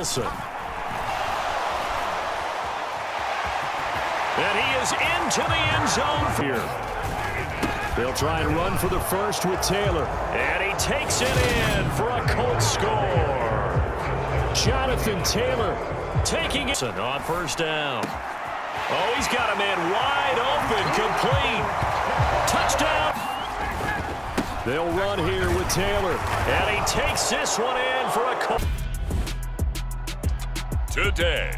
Wilson. And he is into the end zone here. They'll try and run for the first with Taylor. And he takes it in for a Colts score. Jonathan Taylor taking it on first down. Oh, he's got a man wide open, complete. Touchdown. They'll run here with Taylor. And he takes this one in for a Colts. Today,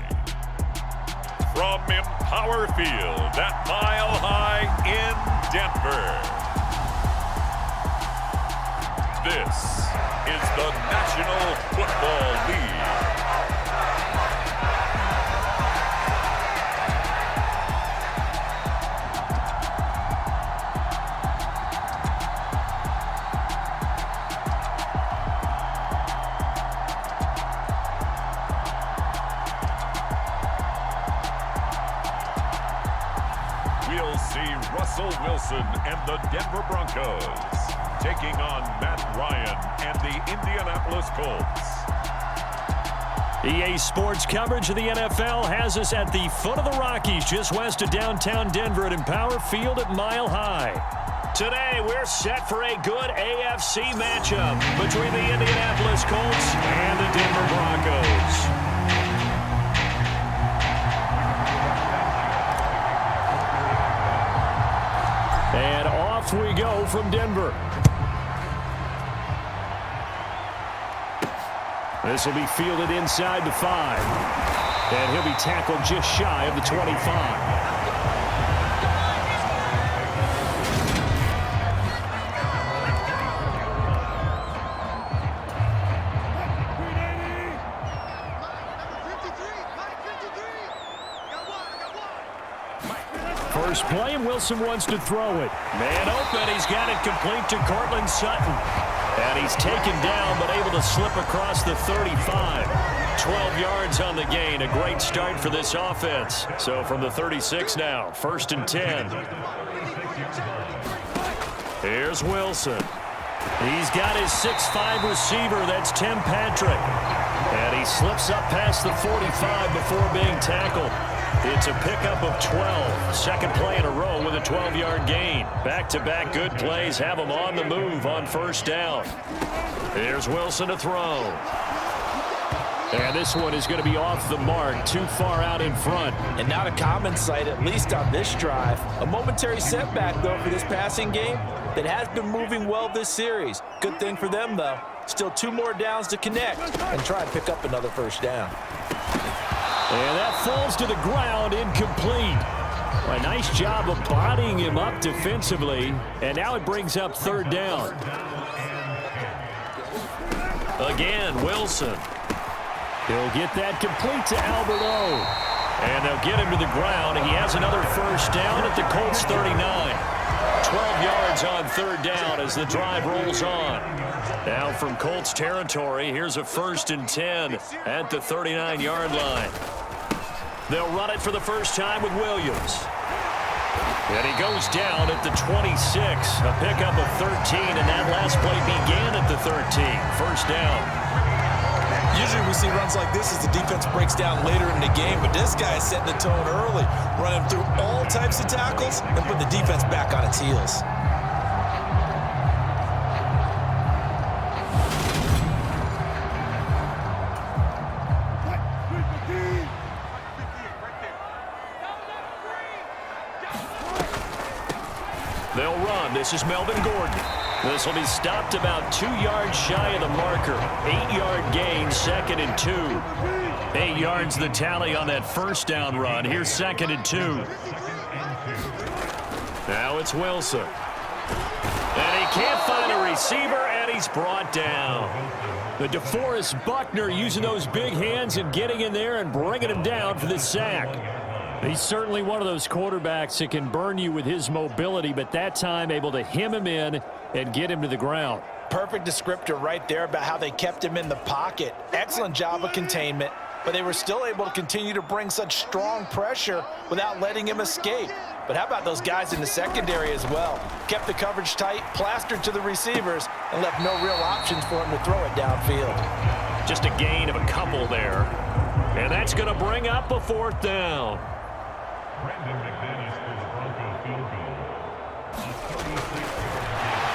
from Empower Field at Mile High in Denver, this is the National Football League. We'll see Russell Wilson and the Denver Broncos taking on Matt Ryan and the Indianapolis Colts. EA Sports coverage of the NFL has us at the foot of the Rockies, just west of downtown Denver at Empower Field at Mile High. Today, we're set for a good AFC matchup between the Indianapolis Colts and the Denver Broncos. And off we go from Denver. This will be fielded inside the 5. And he'll be tackled just shy of the 25. First play, and Wilson wants to throw it. Man open, he's got it complete to Cortland Sutton. And he's taken down, but able to slip across the 35. 12 yards on the gain. A great start for this offense. So from the 36 now, 1st and 10. Here's Wilson. He's got his 6'5" receiver. That's Tim Patrick. And he slips up past the 45 before being tackled. It's a pickup of 12. Second play in a row with a 12-yard gain. Back-to-back good plays have him on the move on first down. Here's Wilson to throw. And this one is going to be off the mark, too far out in front. And not a common sight, at least on this drive. A momentary setback, though, for this passing game that has been moving well this series. Good thing for them, though. Still 2 more downs to connect and try and pick up another first down. And that falls to the ground, incomplete. A nice job of bodying him up defensively. And now it brings up 3rd down. Again, Wilson. He'll get that complete to Albert O. And they'll get him to the ground. He has another first down at the Colts 39. 12 yards on 3rd down as the drive rolls on. Now from Colts territory, here's a 1st and 10 at the 39-yard line. They'll run it for the first time with Williams. And he goes down at the 26. A pickup of 13, and that last play began at the 13. First down. Usually we see runs like this as the defense breaks down later in the game, but this guy is setting the tone early, running through all types of tackles and put the defense back on its heels. They'll run. This is Melvin Gordon. This will be stopped about 2 yards shy of the marker. 8-yard gain, 2nd and 2. 8 yards the tally on that first down run. Here's 2nd and 2. Now it's Wilson. And he can't find a receiver, and he's brought down. The DeForest Buckner using those big hands and getting in there and bringing him down for the sack. He's certainly one of those quarterbacks that can burn you with his mobility, but that time able to hem him in and get him to the ground. Perfect descriptor right there about how they kept him in the pocket. Excellent job of containment, but they were still able to continue to bring such strong pressure without letting him escape. But how about those guys in the secondary as well? Kept the coverage tight, plastered to the receivers, and left no real options for him to throw it downfield. Just a gain of a couple there. And that's going to bring up a 4th down.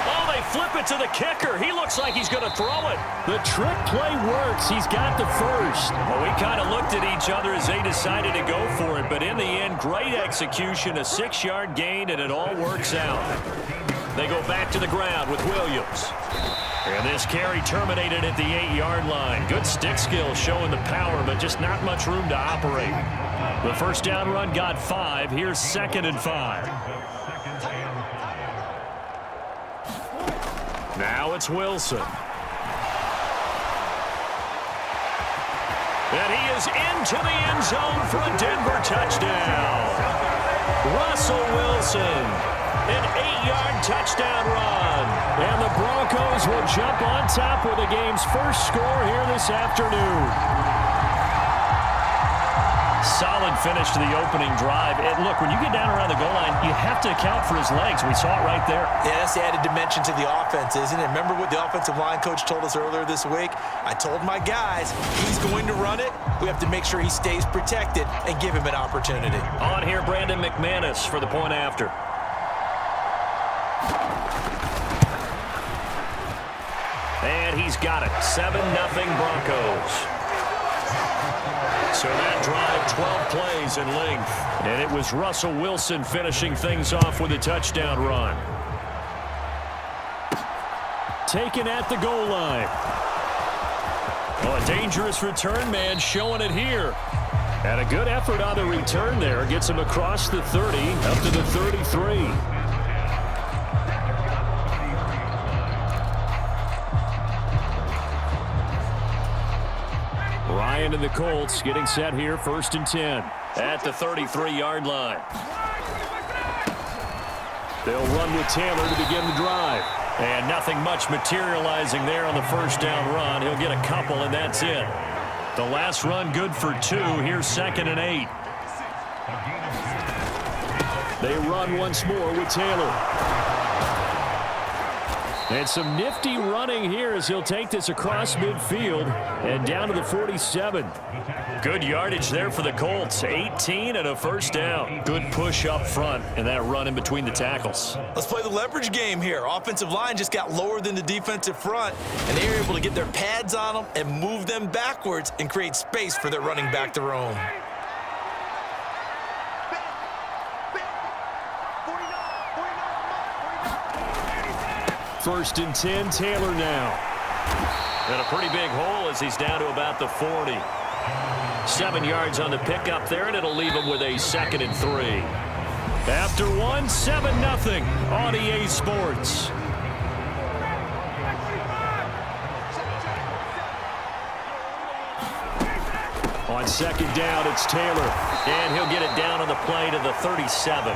Oh, they flip it to the kicker. He looks like he's going to throw it. The trick play works. He's got the first. Well, we kind of looked at each other as they decided to go for it. But in the end, great execution, a 6-yard gain, and it all works out. They go back to the ground with Williams. And this carry terminated at the 8-yard line. Good stick skill showing the power, but just not much room to operate. The first down run got 5. Here's 2nd and 5. Now it's Wilson. And he is into the end zone for a Denver touchdown. Russell Wilson, an 8-yard touchdown run. And the Broncos will jump on top with the game's first score here this afternoon. Solid finish to the opening drive. And look, when you get down around the goal line, you have to account for his legs. We saw it right there. Yeah, that's the added dimension to the offense, isn't it? Remember what the offensive line coach told us earlier this week? I told my guys, he's going to run it. We have to make sure he stays protected and give him an opportunity. On here, Brandon McManus for the point after. And he's got it. 7-0 Broncos. So that drive, 12 plays in length. And it was Russell Wilson finishing things off with a touchdown run. Taken at the goal line. Oh, a dangerous return man showing it here. And a good effort on the return there. Gets him across the 30, up to the 33. Ryan and the Colts getting set here, 1st and 10 at the 33-yard line. They'll run with Taylor to begin the drive. And nothing much materializing there on the first down run. He'll get a couple, and that's it. The last run good for 2. Here's 2nd and 8. They run once more with Taylor. And some nifty running here as he'll take this across midfield and down to the 47. Good yardage there for the Colts. 18 and a first down. Good push up front and that run in between the tackles. Let's play the leverage game here. Offensive line just got lower than the defensive front, and they were able to get their pads on them and move them backwards and create space for their running back to roam. First and 10, Taylor now. And a pretty big hole as he's down to about the 40. 7 yards on the pickup there, and it'll leave him with a 2nd and 3. After one, 7-0 on EA Sports. On 2nd down, it's Taylor. And he'll get it down on the play to the 37.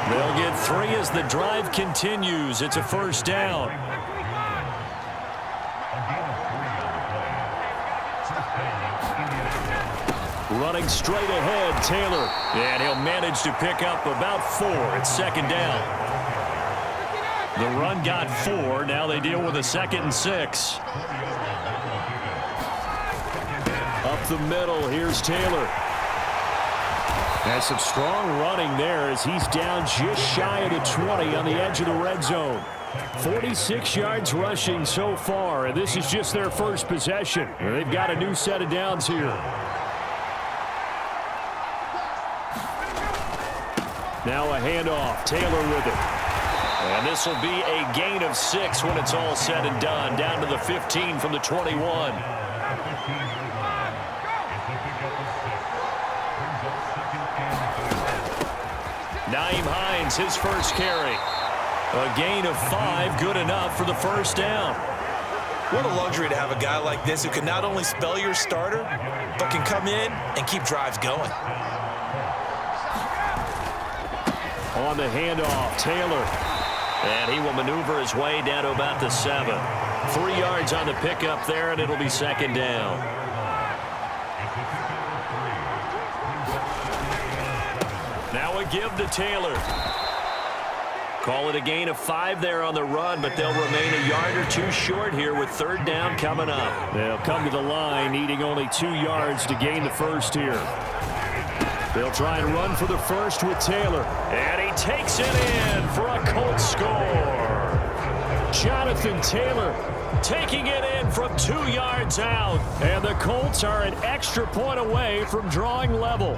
They'll get 3 as the drive continues. It's a first down. Running straight ahead, Taylor. And he'll manage to pick up about 4. It's 2nd down. The run got 4. Now they deal with a 2nd and 6. Up the middle, here's Taylor. And some strong running there as he's down just shy of the 20 on the edge of the red zone. 46 yards rushing so far, and this is just their first possession. They've got a new set of downs here. Now a handoff, Taylor with it. And this will be a gain of 6 when it's all said and done, down to the 15 from the 21. Nyheim Hines, his first carry. A gain of 5, good enough for the first down. What a luxury to have a guy like this who can not only spell your starter, but can come in and keep drives going. On the handoff, Taylor. And he will maneuver his way down to about the 7. 3 yards on the pickup there, and it'll be 2nd down. Now a give to Taylor. Call it a gain of 5 there on the run, but they'll remain a yard or 2 short here with 3rd down coming up. They'll come to the line, needing only 2 yards to gain the first here. They'll try and run for the first with Taylor. And he takes it in for a Colts score. Jonathan Taylor taking it in from 2 yards out. And the Colts are an extra point away from drawing level.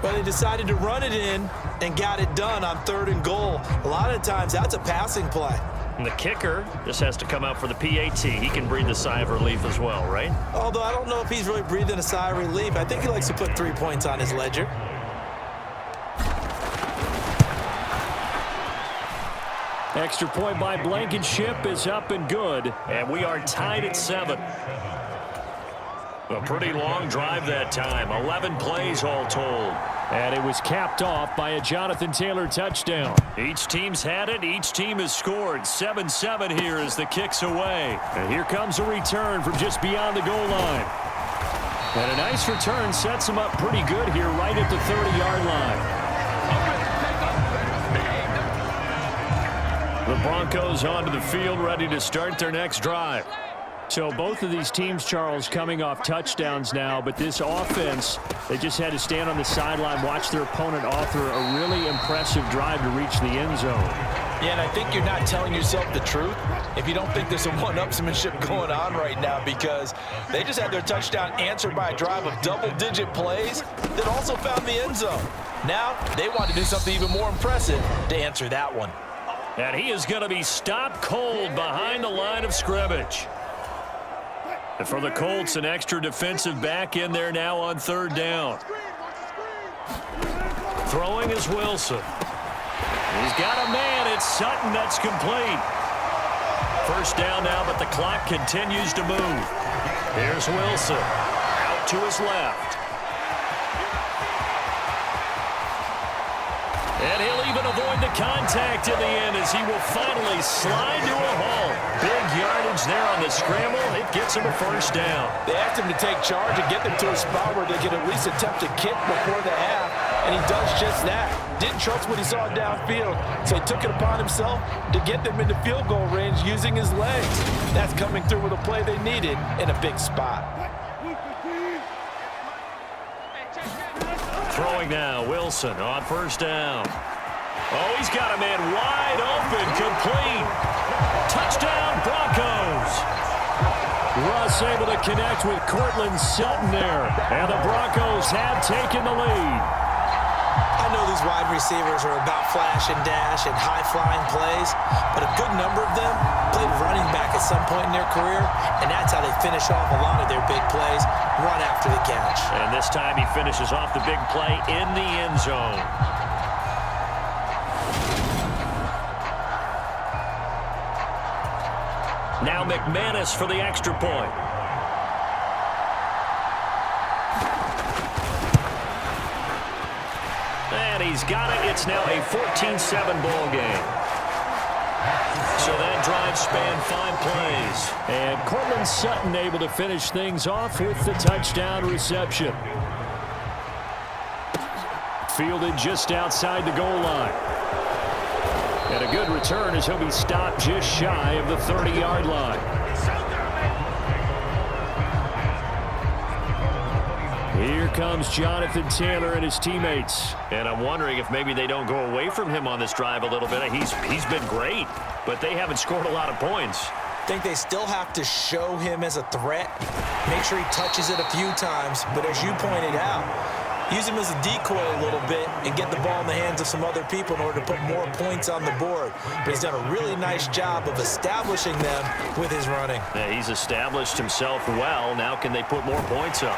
But they decided to run it in and got it done on 3rd and goal. A lot of times that's a passing play. And the kicker just has to come out for the PAT. He can breathe a sigh of relief as well, right? Although I don't know if he's really breathing a sigh of relief. I think he likes to put 3 points on his ledger. Extra point by Blankenship is up and good. And we are tied at 7. A pretty long drive that time. 11 plays all told. And it was capped off by a Jonathan Taylor touchdown. Each team's had it. Each team has scored. 7-7 here as the kick's away. And here comes a return from just beyond the goal line. And a nice return sets them up pretty good here right at the 30-yard line. The Broncos onto the field, ready to start their next drive. So both of these teams, Charles, coming off touchdowns now, but this offense, they just had to stand on the sideline, watch their opponent author a really impressive drive to reach the end zone. Yeah, and I think you're not telling yourself the truth if you don't think there's some one-upsmanship going on right now, because they just had their touchdown answered by a drive of double-digit plays that also found the end zone. Now they want to do something even more impressive to answer that one. And he is going to be stopped cold behind the line of scrimmage. And for the Colts, an extra defensive back in there now on 3rd down. Throwing is Wilson. He's got a man. It's Sutton. That's complete. 1st down now, but the clock continues to move. Here's Wilson. Out to his left. And he'll even avoid the contact in the end as he will finally slide to a halt. Big yardage there on the scramble. It gets him a 1st down. They asked him to take charge and get them to a spot where they could at least attempt a kick before the half, and he does just that. Didn't trust what he saw downfield, so he took it upon himself to get them into field goal range using his legs. That's coming through with a play they needed in a big spot. Throwing now, Wilson on 1st down. Oh, he's got a man wide open, complete. Touchdown, Broncos. Russ able to connect with Cortland Sutton there. And the Broncos have taken the lead. I know these wide receivers are about flash and dash and high-flying plays, but a good number of them played running back at some point in their career, and that's how they finish off a lot of their big plays, run after the catch. And this time he finishes off the big play in the end zone. Now McManus for the extra point. And he's got it. It's now a 14-7 ball game. So that drive spanned 5 plays. And Cortland Sutton able to finish things off with the touchdown reception. Fielded just outside the goal line. And a good return as he'll be stopped just shy of the 30-yard line. Here comes Jonathan Taylor and his teammates. And I'm wondering if maybe they don't go away from him on this drive a little bit. He's been great, but they haven't scored a lot of points. I think they still have to show him as a threat, make sure he touches it a few times, but as you pointed out, use him as a decoy a little bit and get the ball in the hands of some other people in order to put more points on the board. But he's done a really nice job of establishing them with his running. Yeah, he's established himself well. Now can they put more points up?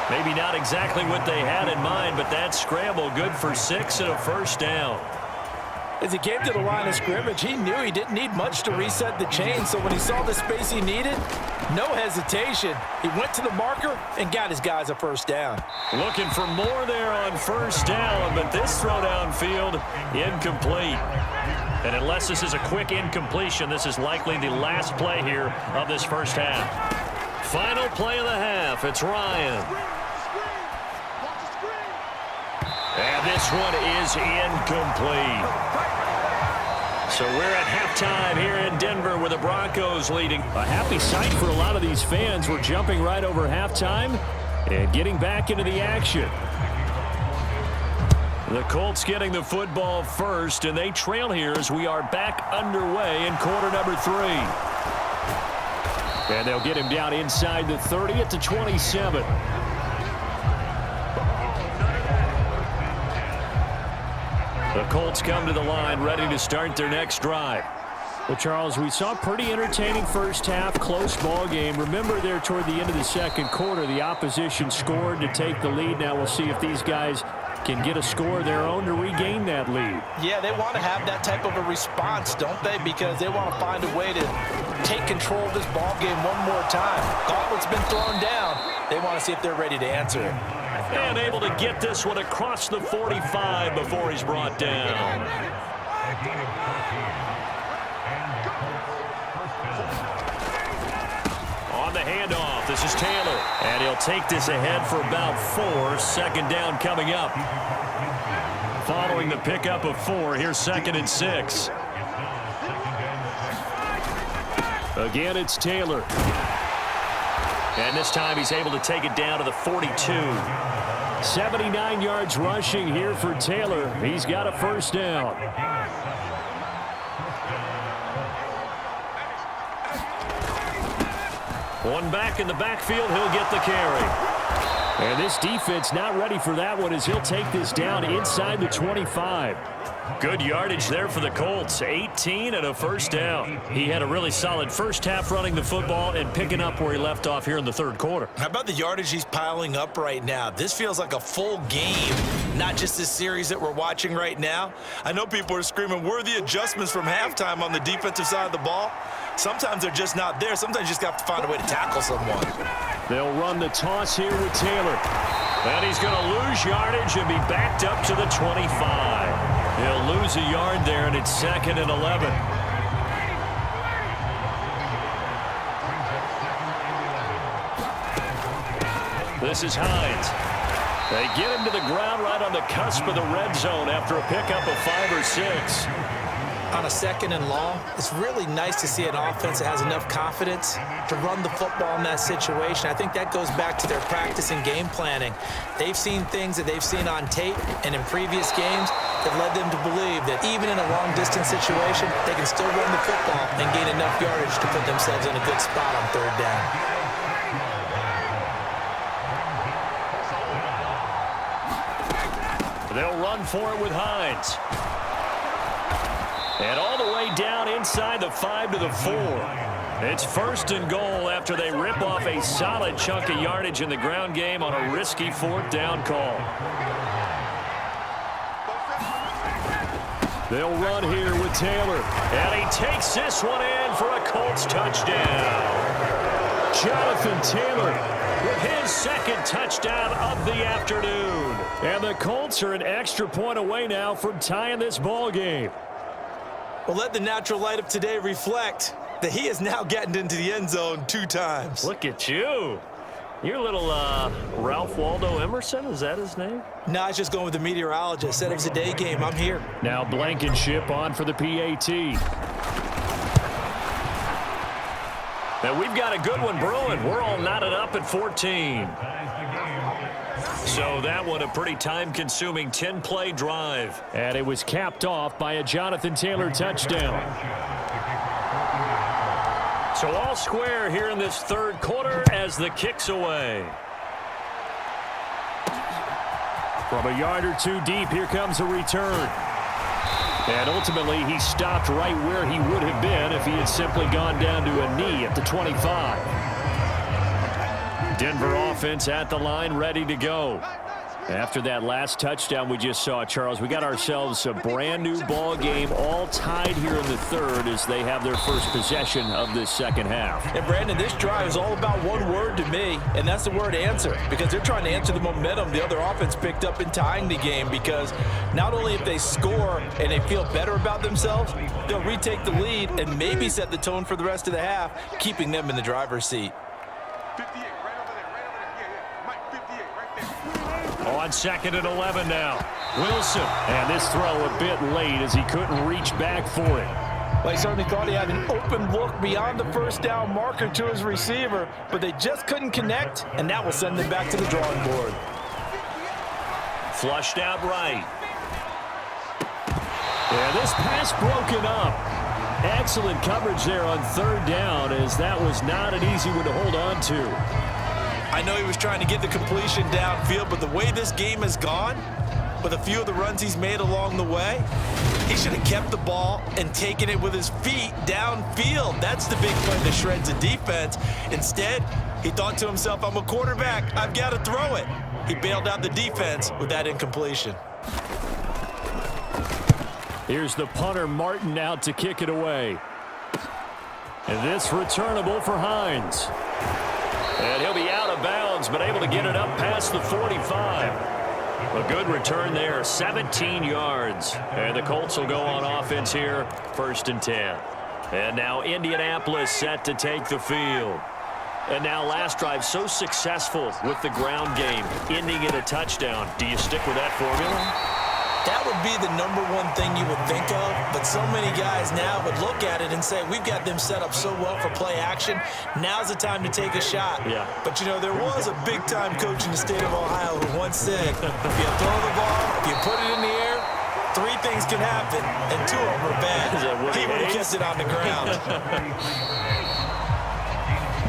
Maybe not exactly what they had in mind, but that scramble good for 6 and a 1st down. As he came to the line of scrimmage, he knew he didn't need much to reset the chain, so when he saw the space he needed, no hesitation. He went to the marker and got his guys a 1st down. Looking for more there on 1st down, but this throw downfield, incomplete. And unless this is a quick incompletion, this is likely the last play here of this 1st half. Final play of the half, it's Ryan. And this this one is incomplete. So we're at halftime here in Denver with the Broncos leading. A happy sight for a lot of these fans. We're jumping right over halftime and getting back into the action. The Colts getting the football first, and they trail here as we are back underway in quarter number 3. And they'll get him down inside the 30 at the 27. The Colts come to the line ready to start their next drive. Well, Charles, we saw a pretty entertaining first half, close ball game. Remember there toward the end of the second quarter, the opposition scored to take the lead. Now we'll see if these guys can get a score of their own to regain that lead. Yeah, they want to have that type of a response, don't they? Because they want to find a way to take control of this ball game one more time. Gauntlet's been thrown down. They want to see if they're ready to answer it. And able to get this one across the 45 before he's brought down. On the handoff, this is Taylor. And he'll take this ahead for about 4. Second down coming up. Following the pickup of 4, here's 2nd and 6. Again, it's Taylor. And this time he's able to take it down to the 42. 79 yards rushing here for Taylor. He's got a first down. One back in the backfield, he'll get the carry. And this defense not ready for that one as he'll take this down inside the 25. Good yardage there for the Colts. 18 and a first down. He had a really solid first half running the football and picking up where he left off here in the third quarter. How about the yardage he's piling up right now? This feels like a full game, not just this series that we're watching right now. I know people are screaming, where are the adjustments from halftime on the defensive side of the ball? Sometimes they're just not there. Sometimes you just have to find a way to tackle someone. They'll run the toss here with Taylor. And he's going to lose yardage and be backed up to the 25. He'll lose a yard there, and it's 2nd and 11. This is Hines. They get him to the ground right on the cusp of the red zone after a pickup of 5 or 6. On a 2nd and long, it's really nice to see an offense that has enough confidence to run the football in that situation. I think that goes back to their practice and game planning. They've seen things that they've seen on tape and in previous games that led them to believe that even in a long-distance situation, they can still run the football and gain enough yardage to put themselves in a good spot on 3rd down. They'll run for it with Hines. And all the way down inside the 5 to the 4. It's 1st and goal after they rip off a solid chunk of yardage in the ground game on a risky 4th down call. They'll run here with Taylor. And he takes this one in for a Colts touchdown. Jonathan Taylor with his 2nd touchdown of the afternoon. And the Colts are an extra point away now from tying this ball game. Well, let the natural light of today reflect that he is now getting into the end zone 2 times. Look at you. You're a little Ralph Waldo Emerson, is that his name? No, I was just going with the meteorologist. Said it was a day game. I'm here. Now Blankenship on for the PAT. Now we've got a good one brewing. We're all knotted up at 14. So that one a pretty time-consuming 10-play drive. And it was capped off by a Jonathan Taylor touchdown. So all square here in this 3rd quarter as the kick's away. From a yard or 2 deep, here comes a return. And ultimately, he stopped right where he would have been if he had simply gone down to a knee at the 25. Denver offense at the line, ready to go. After that last touchdown we just saw, Charles, we got ourselves a brand new ball game, all tied here in the 3rd as they have their first possession of this 2nd half. And Brandon, this drive is all about one word to me, and that's the word answer, because they're trying to answer the momentum the other offense picked up in tying the game, because not only if they score and they feel better about themselves, they'll retake the lead and maybe set the tone for the rest of the half, keeping them in the driver's seat. 58, right over there, right over there. Yeah, Mike, 58, right there. On 2nd and 11 now. Wilson. And this throw a bit late as he couldn't reach back for it. Well, he certainly thought he had an open look beyond the first down marker to his receiver, but they just couldn't connect, and that will send them back to the drawing board. Flushed out right. And this pass broken up. Excellent coverage there on 3rd down, as that was not an easy one to hold on to. I know he was trying to get the completion downfield, but the way this game has gone, with a few of the runs he's made along the way, he should have kept the ball and taken it with his feet downfield. That's the big play that shreds the defense. Instead, he thought to himself, I'm a quarterback, I've got to throw it. He bailed out the defense with that incompletion. Here's the punter, Martin, out to kick it away. And this returnable for Hines. And he'll be out of bounds, but able to get it up past the 45. A good return there, 17 yards. And the Colts will go on offense here, 1st and 10. And now Indianapolis set to take the field. And now last drive so successful with the ground game, ending in a touchdown. Do you stick with that formula? That would be the #1 thing you would think of, but so many guys now would look at it and say, we've got them set up so well for play action. Now's the time to take a shot. Yeah. But, you know, there was a big-time coach in the state of Ohio who once said, if you throw the ball, if you put it in the air, 3 things can happen, and 2 of them are bad. He would have kept it on the ground.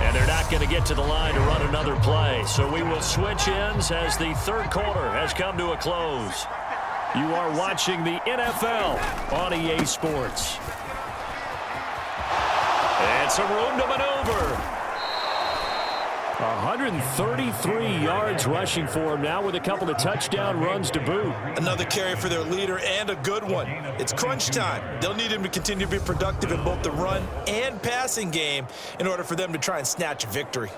And they're not going to get to the line to run another play. So we will switch ends as the 3rd quarter has come to a close. You are watching the NFL on EA Sports. And some room to maneuver. 133 yards rushing for him now with a couple of touchdown runs to boot. Another carry for their leader and a good one. It's crunch time. They'll need him to continue to be productive in both the run and passing game in order for them to try and snatch a victory.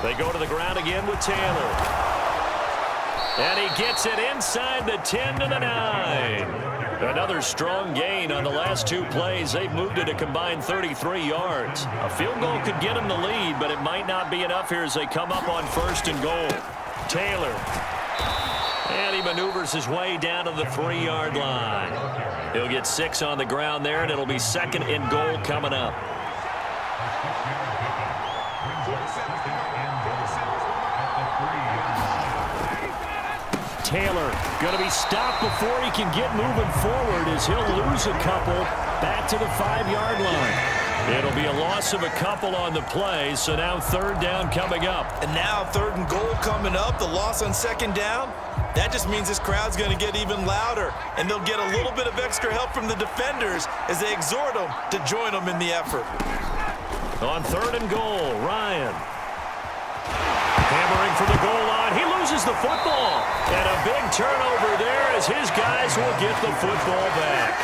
They go to the ground again with Taylor. And he gets it inside the 10 to the 9. Another strong gain on the last 2 plays. They've moved it a combined 33 yards. A field goal could get them the lead, but it might not be enough here as they come up on 1st and goal. Taylor. And he maneuvers his way down to the 3-yard line. He'll get 6 on the ground there, and it'll be 2nd and goal coming up. Taylor going to be stopped before he can get moving forward as he'll lose a couple back to the 5-yard line. It'll be a loss of a couple on the play, so now 3rd down coming up. And now 3rd and goal coming up, the loss on 2nd down. That just means this crowd's going to get even louder, and they'll get a little bit of extra help from the defenders as they exhort them to join them in the effort. On 3rd and goal, Ryan. Hammering for the goal line. He loses the football. And a big turnover there as his guys will get the football back.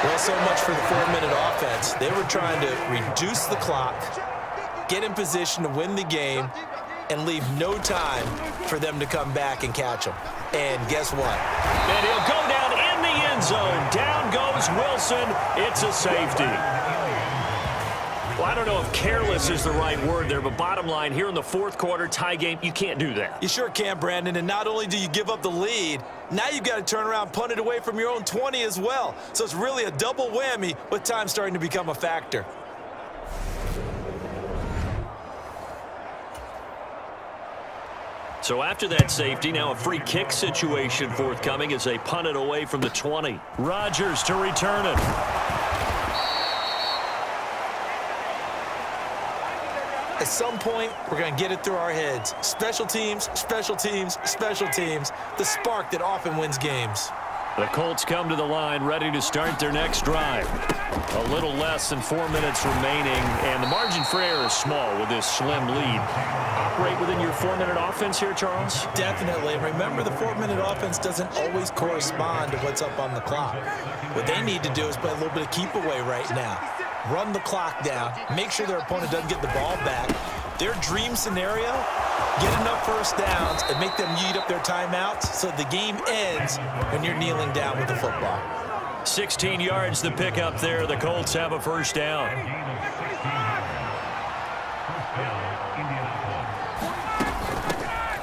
Well, so much for the 4-minute offense. They were trying to reduce the clock, get in position to win the game, and leave no time for them to come back and catch them. And guess what? And he'll go down in the end zone. Down goes Wilson. It's a safety. Well, I don't know if careless is the right word there, but bottom line, here in the 4th quarter, tie game, you can't do that. You sure can, Brandon, and not only do you give up the lead, now you've got to turn around, punt it away from your own 20 as well. So it's really a double whammy with time starting to become a factor. So after that safety, now a free kick situation forthcoming as they punt it away from the 20. Rodgers to return it. At some point, we're going to get it through our heads. Special teams, special teams, special teams. The spark that often wins games. The Colts come to the line ready to start their next drive. A little less than 4 minutes remaining, and the margin for error is small with this slim lead. Operate within your 4-minute offense here, Charles? Definitely. And remember, the 4-minute offense doesn't always correspond to what's up on the clock. What they need to do is play a little bit of keep away right now. Run the clock down, make sure their opponent doesn't get the ball back. Their dream scenario Get enough first downs and make them eat up their timeouts so the game ends when you're kneeling down with the football. 16 yards the pickup there. The Colts have a first down.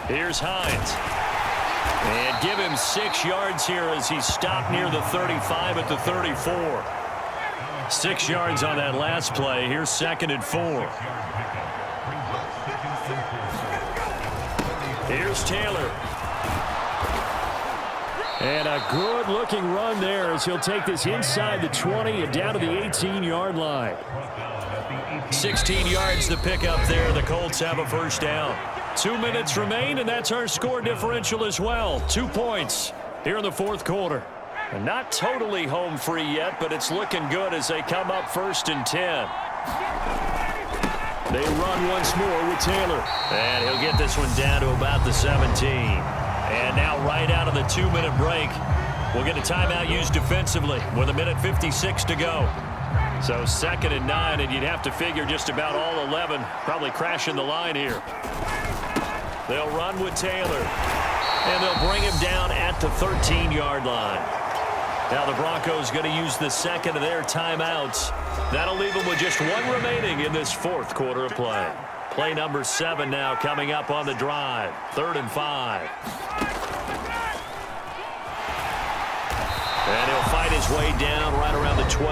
Here's Hines. And give him 6 yards here as he stopped near the 35 at the 34. 6 yards on that last play. Here's 2nd and 4. Here's Taylor. And a good-looking run there as he'll take this inside the 20 and down to the 18-yard line. 16 yards the pickup there. The Colts have a first down. 2 minutes remain, and that's our score differential as well. 2 points here in the fourth quarter. And not totally home free yet, but it's looking good as they come up 1st and 10. They run once more with Taylor. And he'll get this one down to about the 17. And now right out of the 2-minute break, we'll get a timeout used defensively with 1:56 to go. So 2nd and 9, and you'd have to figure just about all 11 probably crashing the line here. They'll run with Taylor, and they'll bring him down at the 13-yard line. Now the Broncos going to use the 2nd of their timeouts. That'll leave them with just 1 remaining in this fourth quarter of play. Play number 7 now coming up on the drive. 3rd and 5. And he'll fight his way down right around the 12.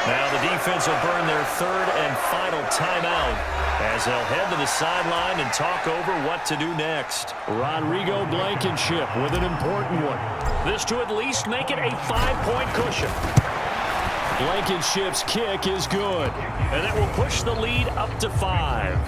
Now the defense will burn their 3rd and final timeout as they'll head to the sideline and talk over what to do next. Rodrigo Blankenship with an important one. This to at least make it a 5-point cushion. Blankenship's kick is good, and that will push the lead up to 5.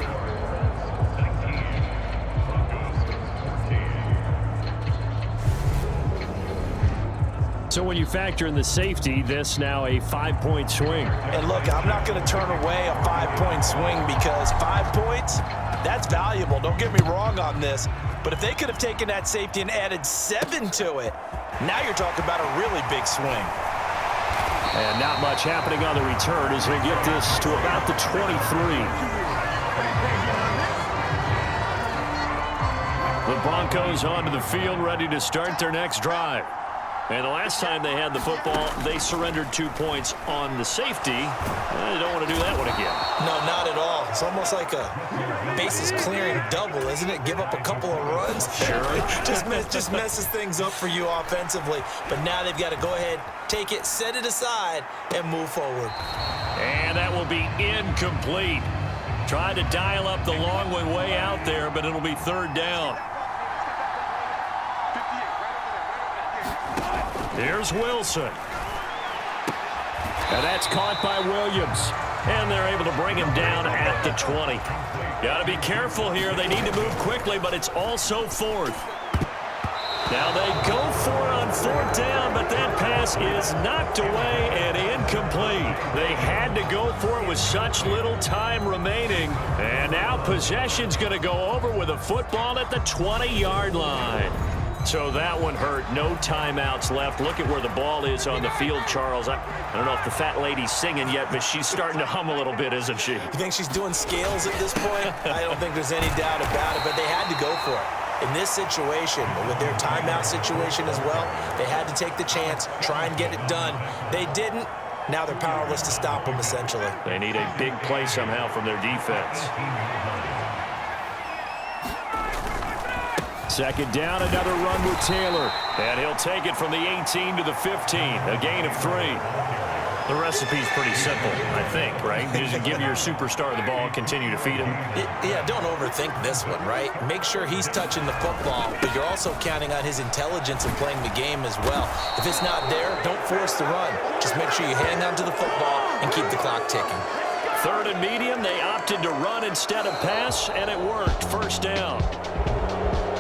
So when you factor in the safety, this now a 5-point swing. And look, I'm not going to turn away a 5-point swing because 5 points, that's valuable. Don't get me wrong on this. But if they could have taken that safety and added 7 to it, now you're talking about a really big swing. And not much happening on the return as they get this to about the 23. The Broncos onto the field ready to start their next drive. And the last time they had the football, they surrendered 2 points on the safety. They don't want to do that one again. No, not at all. It's almost like a bases clearing double, isn't it? Give up a couple of runs. Sure. just messes things up for you offensively. But now they've got to go ahead, take it, set it aside, and move forward. And that will be incomplete. Tried to dial up the long one way out there, but it'll be 3rd down. Here's Wilson. And that's caught by Williams. And they're able to bring him down at the 20. Got to be careful here. They need to move quickly, but it's also 4th. Now they go for it on 4th down, but that pass is knocked away and incomplete. They had to go for it with such little time remaining. And now possession's going to go over with a football at the 20-yard line. So that one hurt. No timeouts left. Look at where the ball is on the field, Charles. I don't know if the fat lady's singing yet, but she's starting to hum a little bit, isn't she? You think she's doing scales at this point? I don't think there's any doubt about it, but they had to go for it. In this situation, with their timeout situation as well, they had to take the chance, try and get it done. They didn't. Now they're powerless to stop them, essentially. They need a big play somehow from their defense. 2nd down, another run with Taylor. And he'll take it from the 18 to the 15, a gain of 3. The recipe's pretty simple, I think, right? Just give your superstar the ball and continue to feed him. Yeah, don't overthink this one, right? Make sure he's touching the football, but you're also counting on his intelligence in playing the game as well. If it's not there, don't force the run. Just make sure you hang on to the football and keep the clock ticking. 3rd and medium, they opted to run instead of pass, and it worked. 1st down.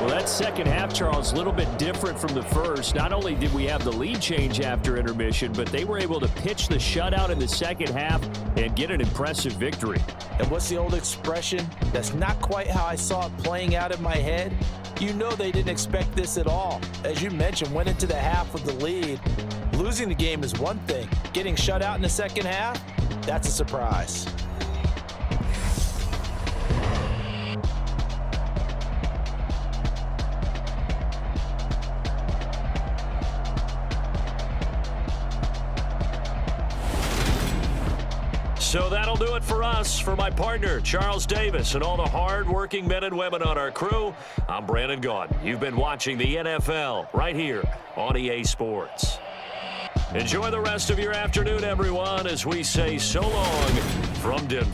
Well, that second half, Charles, a little bit different from the first. Not only did we have the lead change after intermission, but they were able to pitch the shutout in the second half and get an impressive victory. And what's the old expression? That's not quite how I saw it playing out in my head. You know they didn't expect this at all. As you mentioned, went into the half with the lead. Losing the game is one thing. Getting shut out in the second half, that's a surprise. So that'll do it for us. For my partner, Charles Davis, and all the hard-working men and women on our crew, I'm Brandon Gaudin. You've been watching the NFL right here on EA Sports. Enjoy the rest of your afternoon, everyone, as we say so long from Denver.